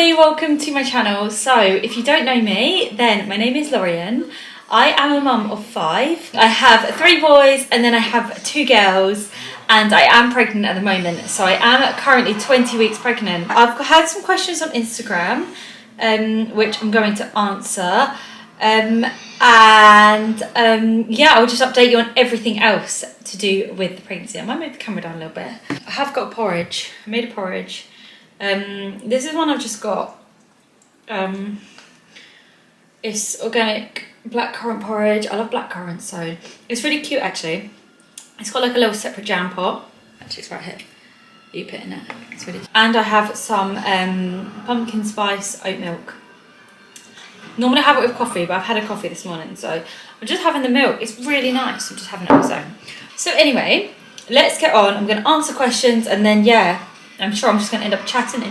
everybody, welcome to my channel. So if you don't know me, then my name is Lorian. I am a mum of 5. I have 3 boys and then I have 2 girls, and I am pregnant at the moment. So I am currently 20 weeks pregnant. I've had some questions on Instagram, which I'm going to answer. Yeah, I'll just update you on everything else to do with the pregnancy. I might move the camera down a little bit. I have got porridge. I made a porridge. This is one I've just got. It's organic blackcurrant porridge. I love blackcurrant, so it's really cute actually. It's got like a little separate jam pot. Actually, it's right here. You put in it. It's really cute. And I have some pumpkin spice oat milk. Normally I have it with coffee, but I've had a coffee this morning, so I'm just having the milk. It's really nice. I'm just having it on its own. So anyway, let's get on. I'm going to answer questions, and then yeah, I'm sure I'm just going to end up chatting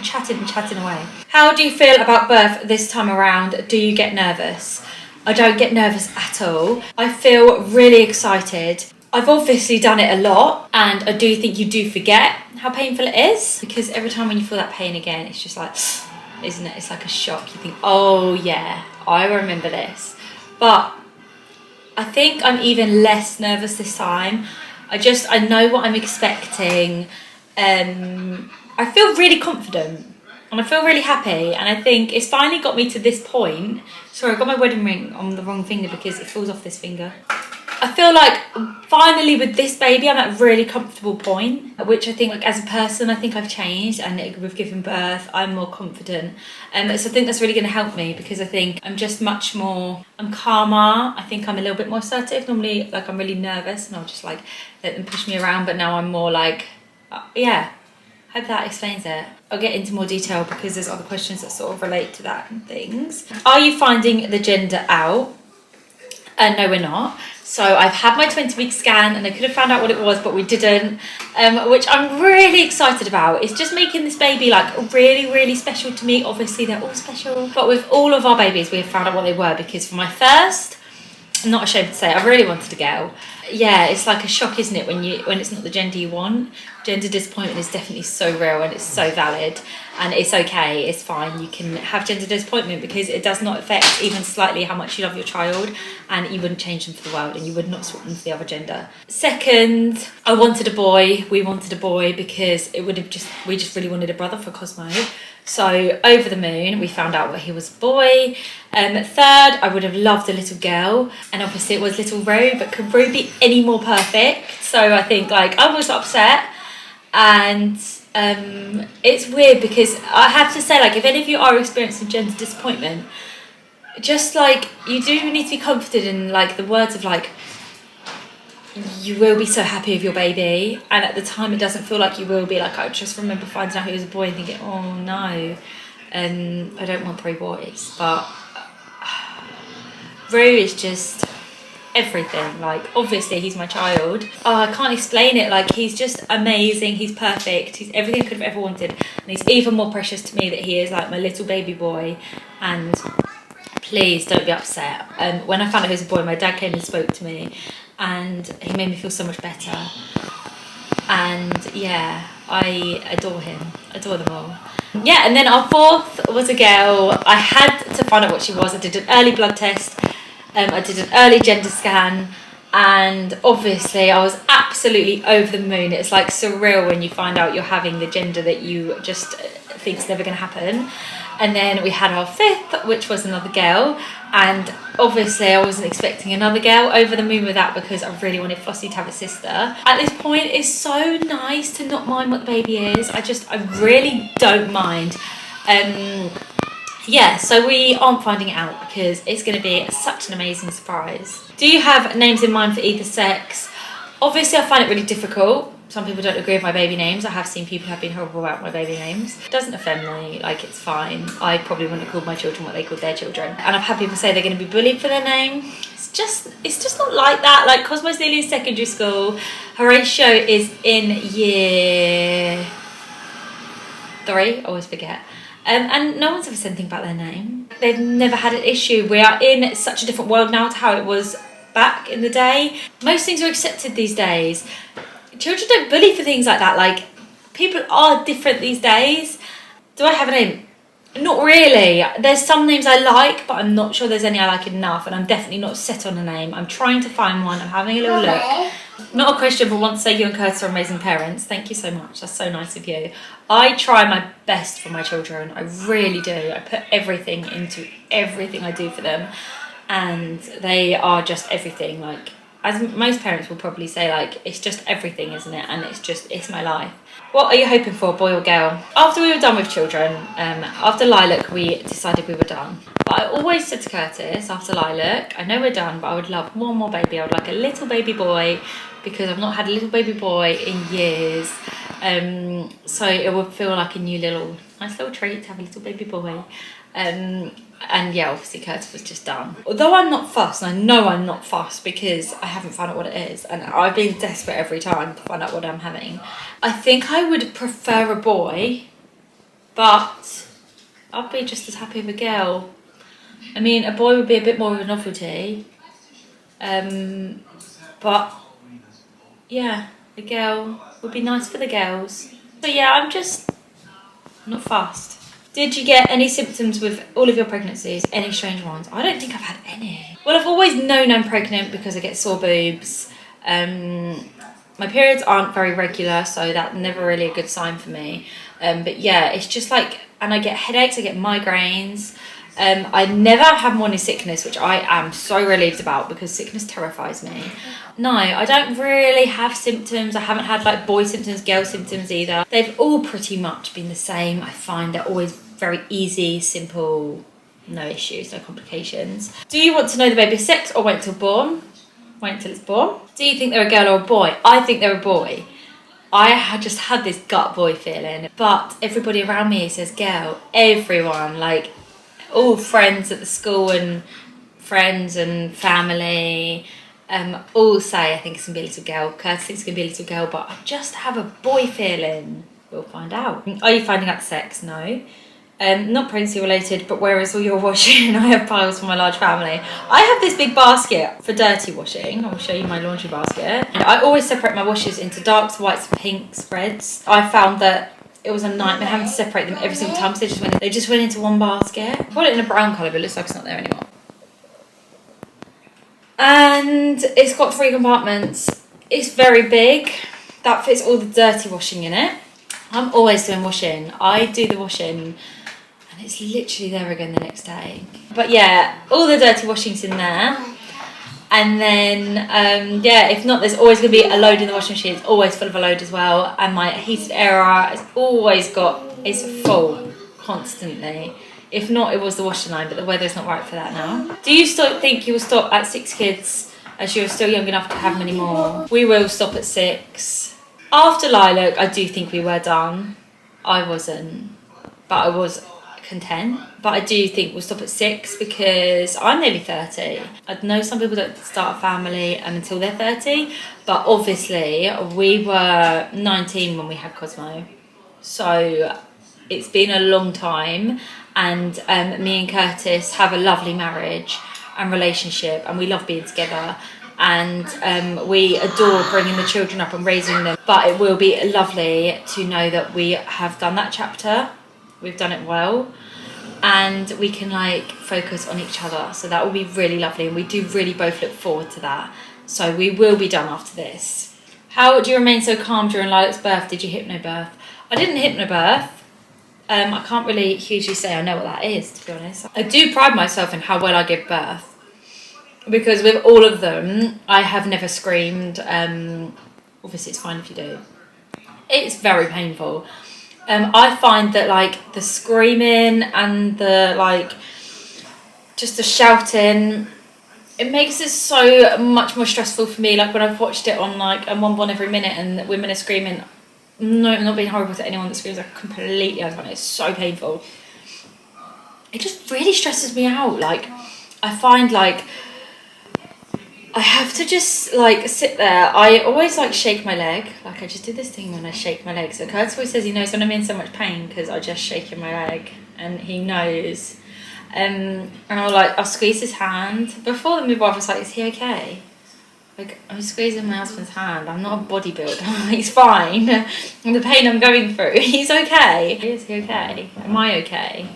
away. How do you feel about birth this time around? Do you get nervous? I don't get nervous at all. I feel really excited. I've obviously done it a lot, and I do think you do forget how painful it is, because every time when you feel that pain again, it's just like, isn't it? It's like a shock. You think, oh yeah, I remember this. But I think I'm even less nervous this time. I know what I'm expecting. I feel really confident and I feel really happy, and I think it's finally got me to this point. Sorry, I got my wedding ring on the wrong finger because it falls off this finger. I feel like finally with this baby I'm at a really comfortable point, which I think, like, as a person I think I've changed, and with giving birth I'm more confident. So I think that's really going to help me, because I think I'm just I'm calmer. I think I'm a little bit more assertive. Normally, like, I'm really nervous and I'll just like let them push me around, but now I'm more like, yeah. Hope that explains it. I'll get into more detail because there's other questions that sort of relate to that and things. Are you finding the gender out? No, we're not. So I've had my 20-week scan, and I could have found out what it was, but we didn't, which I'm really excited about. It's just making this baby like really, really special to me. Obviously they're all special, but with all of our babies we have found out what they were, because for my first, I'm not ashamed to say, I really wanted a girl. Yeah, it's like a shock, isn't it, when it's not the gender you want. Gender disappointment is definitely so real, and it's so valid, and it's okay, it's fine. You can have gender disappointment because it does not affect even slightly how much you love your child, and you wouldn't change them for the world, and you would not swap them for the other gender. Second, I wanted a boy. We wanted a boy because we just really wanted a brother for Cosmo. So over the moon, we found out that he was a boy. Third, I would have loved a little girl, and obviously it was little Ro, but could Ro be any more perfect? So I think, like, I was upset, and it's weird because I have to say, like, if any of you are experiencing gender disappointment, just like, you do need to be comforted in, like, the words of, like, you will be so happy with your baby, and at the time it doesn't feel like you will be. Like, I just remember finding out he was a boy and thinking, oh no, I don't want 3 boys. But Ro is just everything. Like, obviously he's my child. Oh, I can't explain it. Like, he's just amazing. He's perfect. He's everything I could have ever wanted, and he's even more precious to me that he is like my little baby boy. And please don't be upset. When I found out he was a boy, my dad came and spoke to me, and he made me feel so much better. And yeah, I adore him. Adore them all. Yeah, and then our 4th was a girl. I had to find out what she was. I did an early blood test. I did an early gender scan, and obviously I was absolutely over the moon. It's like surreal when you find out you're having the gender that you just think is never going to happen. And then we had our 5th, which was another girl, and obviously I wasn't expecting another girl. Over the moon with that, because I really wanted Flossie to have a sister. At this point, it's so nice to not mind what the baby is. I really don't mind. Yeah, so we aren't finding it out because it's going to be such an amazing surprise. Do you have names in mind for either sex? Obviously I find it really difficult. Some people don't agree with my baby names. I have seen people have been horrible about my baby names. It doesn't offend me, like, it's fine. I probably wouldn't have called my children what they called their children. And I've had people say they're going to be bullied for their name. It's just not like that. Like, Cosmo's nearly in secondary school. Horatio is in year 3, I always forget. And no one's ever said anything about their name. They've never had an issue. We are in such a different world now to how it was back in the day. Most things are accepted these days. Children don't bully for things like that. Like, people are different these days. Do I have a name? Not really. There's some names I like, but I'm not sure there's any I like enough, and I'm definitely not set on a name. I'm trying to find one. I'm having a little look. Not a question, but want to say you and Curtis are amazing parents. Thank you so much. That's so nice of you. I try my best for my children. I really do. I put everything into everything I do for them, and they are just everything. Like, as most parents will probably say, like, it's just everything, isn't it? And it's my life. What are you hoping for, boy or girl? After we were done with children, after Lilac, we decided we were done. But I always said to Curtis, after Lilac, I know we're done, but I would love one more baby. I would like a little baby boy, because I've not had a little baby boy in years. So it would feel like a nice little treat to have a little baby boy. And yeah, obviously Curtis was just done. Although I'm not fussed, and I know I'm not fussed because I haven't found out what it is, and I've been desperate every time to find out what I'm having. I think I would prefer a boy, but I'd be just as happy with a girl. I mean, a boy would be a bit more of a novelty, but yeah, a girl would be nice for the girls. So yeah, I'm just not fussed. Did you get any symptoms with all of your pregnancies? Any strange ones? I don't think I've had any. Well, I've always known I'm pregnant because I get sore boobs. My periods aren't very regular, so that's never really a good sign for me. But yeah, it's just like, and I get headaches, I get migraines. I never have morning sickness, which I am so relieved about because sickness terrifies me. No, I don't really have symptoms. I haven't had like boy symptoms, girl symptoms either. They've all pretty much been the same. I find they're always very easy, simple, no issues, no complications. Do you want to know the baby's sex or wait till born? Wait until it's born. Do you think they're a girl or a boy? I think they're a boy. I just had this gut boy feeling, but everybody around me says girl. Everyone, like all friends at the school and friends and family, all say I think it's going to be a little girl. Curtis thinks it's going to be a little girl, but I just have a boy feeling. We'll find out. Are you finding out the sex? No. Not pregnancy related, but where is all your washing? I have piles for my large family. I have this big basket for dirty washing. I'll show you my laundry basket. And I always separate my washes into darks, whites, pinks, reds. I found that it was a nightmare having to separate them every single time, so they just went into one basket. I bought it in a brown colour, but it looks like it's not there anymore. And it's got 3 compartments. It's very big. That fits all the dirty washing in it. I'm always doing washing. I do the washing and it's literally there again the next day. But yeah, all the dirty washing's in there. And then, yeah, if not, there's always going to be a load in the washing machine. It's always full of a load as well. And my heated air is always it's full constantly. If not, it was the washing line, but the weather's not right for that now. Do you still think you will stop at 6 kids as you're still young enough to have many more? We will stop at 6. After Lilac, I do think we were done. I wasn't, but I was content. But I do think we'll stop at 6 because I'm nearly 30. I know some people don't start a family until they're 30, but obviously we were 19 when we had Cosmo. So it's been a long time, and me and Curtis have a lovely marriage and relationship, and we love being together. And we adore bringing the children up and raising them. But it will be lovely to know that we have done that chapter. We've done it well. And we can like focus on each other. So that will be really lovely. And we do really both look forward to that. So we will be done after this. How do you remain so calm during Lilac's birth? Did you hypnobirth? I didn't hypnobirth. I can't really hugely say I know what that is, to be honest. I do pride myself in how well I give birth. Because with all of them, I have never screamed. Obviously, it's fine if you do. It's very painful. I find that like the screaming and the like, just the shouting, it makes it so much more stressful for me. Like when I've watched it on like a One every minute and women are screaming. No, I'm not being horrible to anyone that screams. I completely understand it. It's so painful. It just really stresses me out. Like I find like I have to just like sit there. I always like shake my leg. Like I just do this thing when I shake my leg. So Curtis always says he knows when I'm in so much pain because I just shaking my leg, and he knows. And I'll squeeze his hand. Before the midwife was like, "Is he okay? Like, I'm squeezing my husband's hand. I'm not a bodybuilder. He's fine. And the pain I'm going through. He's okay. Is he okay? Am I okay?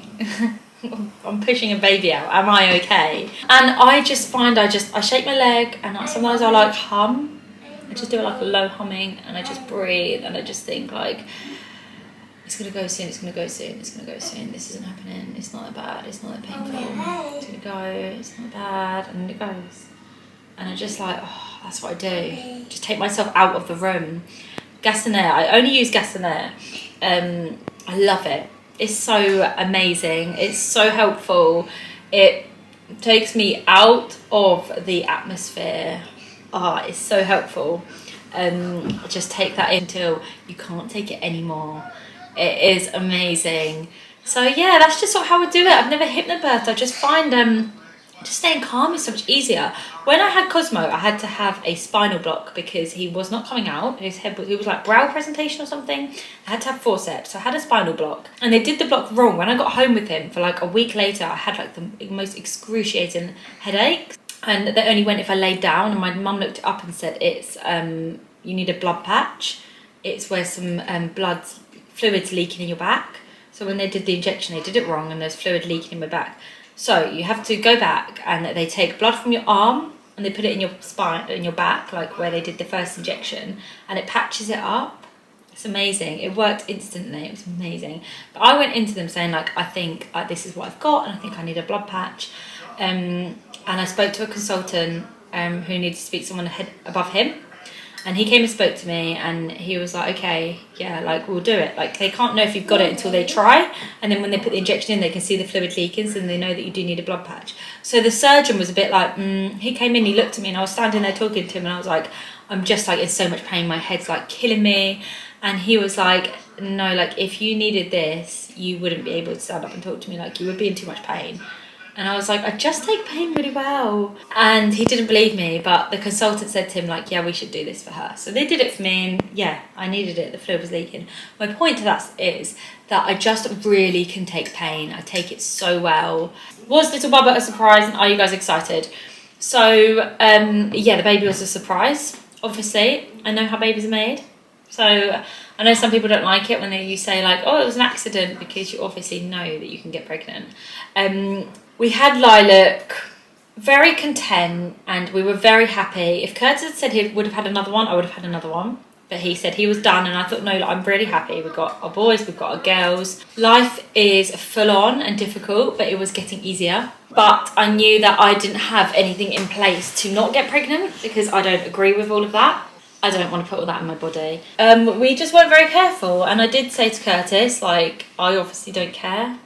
I'm pushing a baby out. Am I okay? And I just find I shake my leg, and sometimes I like hum. I just do like a low humming, and I just breathe, and I just think like, it's gonna go soon, it's gonna go soon, it's gonna go soon, this isn't happening, it's not that bad, it's not that painful, it's gonna go, it's not bad, and then it goes. And I'm just like, oh, that's what I do. Just take myself out of the room. Gastonnaire, I only use Gastonnaire. I love it. It's so amazing. It's so helpful. It takes me out of the atmosphere. It's so helpful. Just take that until you can't take it anymore. It is amazing. So yeah, that's just sort of how I do it. I've never hypnobirthed. I just find just staying calm is so much easier. When I had Cosmo, I had to have a spinal block because he was not coming out. He was like brow presentation or something. I had to have forceps, so I had a spinal block. And they did the block wrong. When I got home with him for like a week later, I had like the most excruciating headaches. And they only went if I laid down, and my mum looked it up and said it's, you need a blood patch. It's where some fluid's leaking in your back. So when they did the injection, they did it wrong, and there's fluid leaking in my back. So you have to go back, and they take blood from your arm and they put it in your spine, in your back, like where they did the first injection, and it patches it up. It's amazing. It worked instantly. It was amazing. But I went into them saying like, I think this is what I've got, and I think I need a blood patch. And I spoke to a consultant who needed to speak to someone above him. And he came and spoke to me, and he was like, okay, yeah, like, we'll do it. Like, they can't know if you've got it until they try. And then when they put the injection in, they can see the fluid leaking, so then they know that you do need a blood patch. So the surgeon was a bit like, he came in, he looked at me, and I was standing there talking to him, and I was like, I'm just like in so much pain, my head's like killing me. And he was like, no, like, if you needed this, you wouldn't be able to stand up and talk to me, like, you would be in too much pain. And I was like, I just take pain really well. And he didn't believe me, but the consultant said to him, like, yeah, we should do this for her. So they did it for me, and yeah, I needed it. The fluid was leaking. My point to that is that I just really can take pain. I take it so well. Was Little Bubba a surprise? And are you guys excited? So, yeah, the baby was a surprise, obviously. I know how babies are made. So I know some people don't like it when you say, like, oh, it was an accident, because you obviously know that you can get pregnant. We had Lilac, very content, and we were very happy. If Curtis had said he would have had another one, I would have had another one. But he said he was done, and I thought, no, I'm really happy. We've got our boys, we've got our girls. Life is full on and difficult, but it was getting easier. But I knew that I didn't have anything in place to not get pregnant, because I don't agree with all of that. I don't want to put all that in my body. We just weren't very careful, and I did say to Curtis, like, I obviously don't care,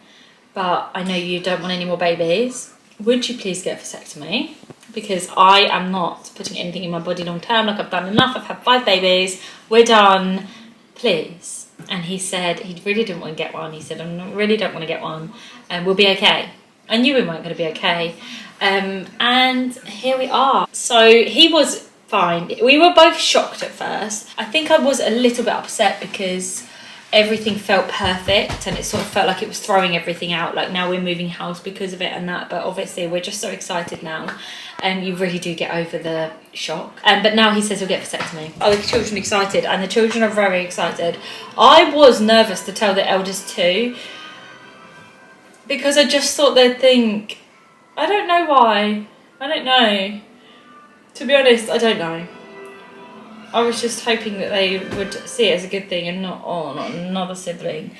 but I know you don't want any more babies. Would you please get a vasectomy? Because I am not putting anything in my body long term. Like, I've done enough. I've had 5 babies. We're done. Please. And he said he really didn't want to get one. He said, I really don't want to get one. And we'll be okay. I knew we weren't going to be okay. And here we are. So he was fine. We were both shocked at first. I think I was a little bit upset because everything felt perfect, and it sort of felt like it was throwing everything out. Like, now we're moving house because of it and that, but obviously we're just so excited now, and you really do get over the shock. But now he says he'll get vasectomy. Are the children excited? And the children are very excited. I was nervous to tell the eldest too, because I just thought they'd think, I don't know why. I don't know. To be honest, I don't know. I was just hoping that they would see it as a good thing and not, oh, not another sibling.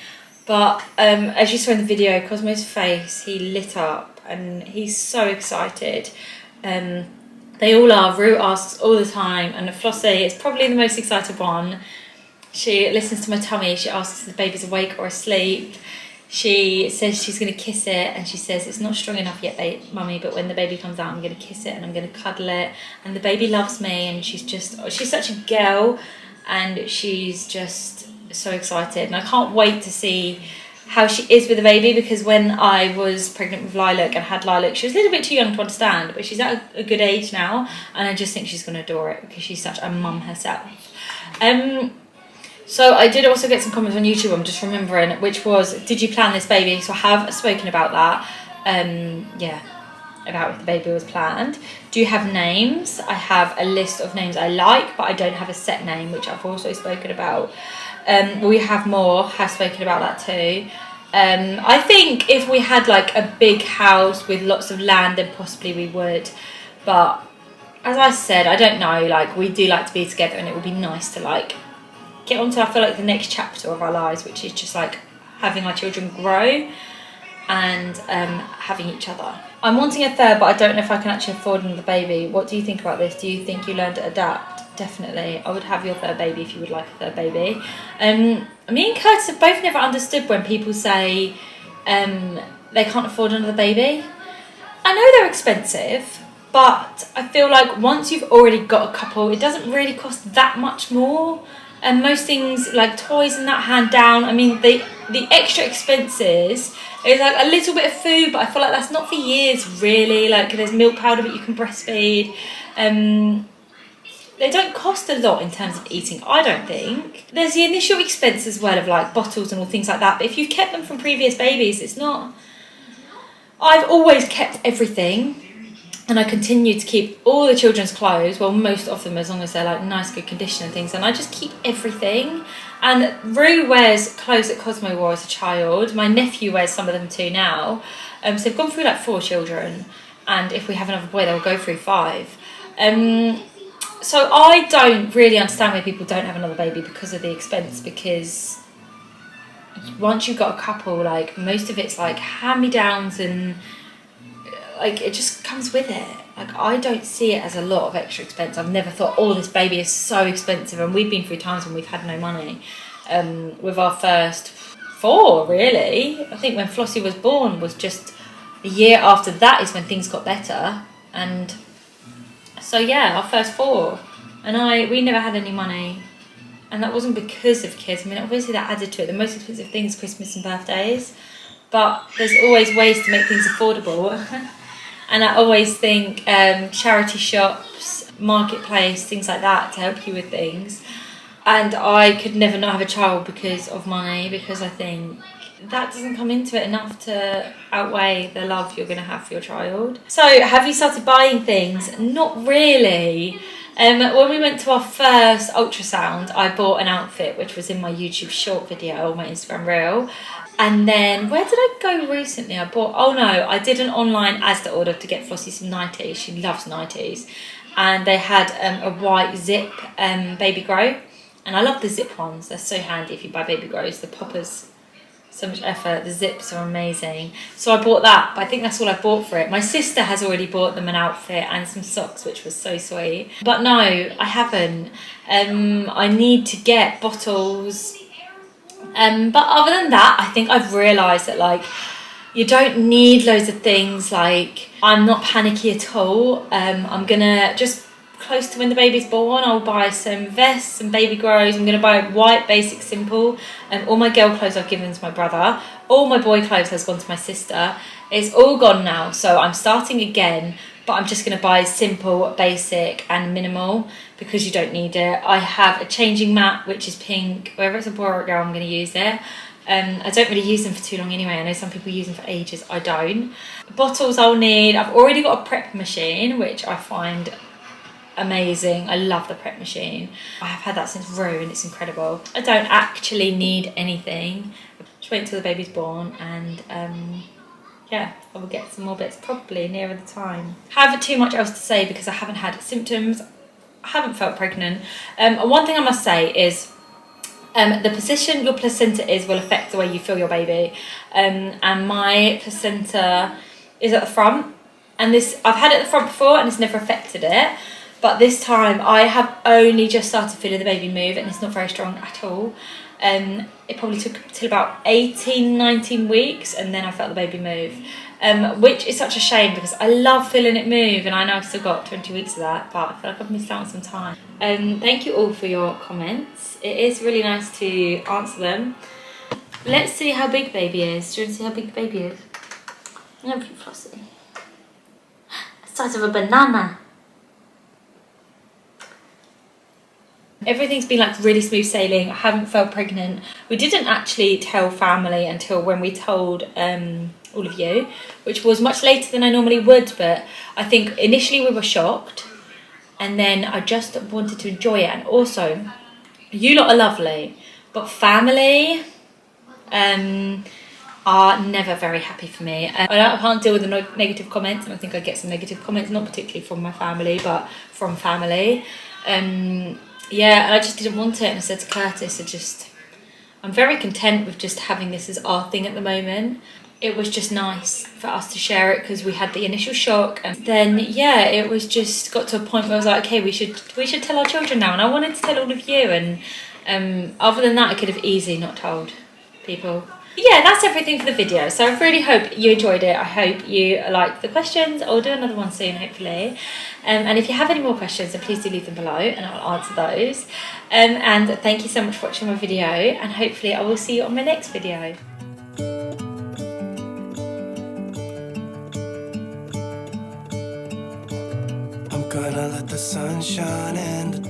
But as you saw in the video, Cosmo's face, he lit up, and he's so excited. They all are. Rue asks all the time, and Flossie is probably the most excited one. She listens to my tummy. She asks if the baby's awake or asleep. She says she's going to kiss it, and she says, it's not strong enough yet, mummy, but when the baby comes out, I'm going to kiss it and I'm going to cuddle it. And the baby loves me, and she's such a girl, and she's just so excited. And I can't wait to see how she is with the baby, because when I was pregnant with Lilac and had Lilac, she was a little bit too young to understand, but she's at a good age now, and I just think she's going to adore it, because she's such a mum herself. So I did also get some comments on YouTube, I'm just remembering, which was, did you plan this baby? So I have spoken about that. Yeah, about if the baby was planned. Do you have names? I have a list of names I like, but I don't have a set name, which I've also spoken about. We have more, have spoken about that too. I think if we had like a big house with lots of land, then possibly we would. But as I said, I don't know, like we do like to be together, and it would be nice to like get on to, I feel like, the next chapter of our lives, which is just like having our children grow and having each other. I'm wanting a third, but I don't know if I can actually afford another baby. What do you think about this? Do you think you learn to adapt? Definitely. I would have your third baby if you would like a third baby. Me and Curtis have both never understood when people say they can't afford another baby. I know they're expensive, but I feel like once you've already got a couple, it doesn't really cost that much more. And most things like toys and that, hand down. I mean, the extra expenses is like a little bit of food, but I feel like that's not for years really. Like there's milk powder, but you can breastfeed. They don't cost a lot in terms of eating, I don't think. There's the initial expense as well of like bottles and all things like that. But if you've kept them from previous babies, it's not. I've always kept everything. And I continue to keep all the children's clothes, well, most of them, as long as they're like nice, good condition and things. And I just keep everything. And Rue wears clothes that Cosmo wore as a child. My nephew wears some of them too now. So they've gone through like 4 children. And if we have another boy, they'll go through 5. So I don't really understand why people don't have another baby because of the expense. Because once you've got a couple, like most of it's like hand-me-downs and like it just comes with it. Like I don't see it as a lot of extra expense. I've never thought, oh, this baby is so expensive. And we've been through times when we've had no money. With our first 4, really. I think when Flossie was born was just a year after that is when things got better. And so yeah, our first 4. And we never had any money. And that wasn't because of kids. I mean, obviously that added to it. The most expensive thing is Christmas and birthdays. But there's always ways to make things affordable. And I always think charity shops, marketplace, things like that to help you with things. And I could never not have a child because of money, because I think that doesn't come into it enough to outweigh the love you're going to have for your child. So have you started buying things? Not really. When we went to our first ultrasound, I bought an outfit which was in my YouTube short video, my Instagram reel. And then, where did I go recently? I did an online Asda order to get Flossie some nighties. She loves nighties. And they had a white zip baby grow. And I love the zip ones. They're so handy if you buy baby grows. The poppers, so much effort. The zips are amazing. So I bought that, but I think that's all I bought for it. My sister has already bought them an outfit and some socks, which was so sweet. But no, I haven't. I need to get bottles. But other than that, I think I've realised that like you don't need loads of things. Like I'm not panicky at all. I'm gonna just close to when the baby's born, I'll buy some vests, some baby grows. I'm gonna buy white, basic, simple. All my girl clothes I've given to my brother. All my boy clothes has gone to my sister. It's all gone now, so I'm starting again. But I'm just gonna buy simple, basic, and minimal because you don't need it. I have a changing mat which is pink. Whether it's a boy or a girl, I'm gonna use it. I don't really use them for too long anyway. I know some people use them for ages. I don't. Bottles I'll need. I've already got a prep machine, which I find amazing. I love the prep machine. I have had that since Rue and it's incredible. I don't actually need anything. Just wait until the baby's born and yeah, I will get some more bits probably nearer the time. Have too much else to say because I haven't had symptoms. I haven't felt pregnant. One thing I must say is the position your placenta is will affect the way you feel your baby. And my placenta is at the front, and this I've had it at the front before and it's never affected it. But this time I have only just started feeling the baby move and it's not very strong at all. It probably took till about 18, 19 weeks and then I felt the baby move. Which is such a shame because I love feeling it move and I know I've still got 20 weeks of that, but I feel like I've missed out on some time. Thank you all for your comments. It is really nice to answer them. Let's see how big baby is. Do you want to see how big the baby is? Look at Flossie. The size of a banana. Everything's been like really smooth sailing. I haven't felt pregnant. We didn't actually tell family until when we told all of you, which was much later than I normally would, but I think initially we were shocked, and then I just wanted to enjoy it. And also, you lot are lovely, but family are never very happy for me. I can't deal with the negative comments, and I think I get some negative comments, not particularly from my family, but from family. Yeah, and I just didn't want it, and I said to Curtis, I'm very content with just having this as our thing at the moment. It was just nice for us to share it because we had the initial shock, and then yeah, it was just got to a point where I was like, okay, we should tell our children now, and I wanted to tell all of you, and other than that, I could have easily not told people. Yeah, that's everything for the video. So I really hope you enjoyed it. I hope you liked the questions. I'll do another one soon, hopefully. And if you have any more questions, then please do leave them below and I'll answer those. And thank you so much for watching my video, and hopefully I will see you on my next video. I'm gonna let the sun shine in the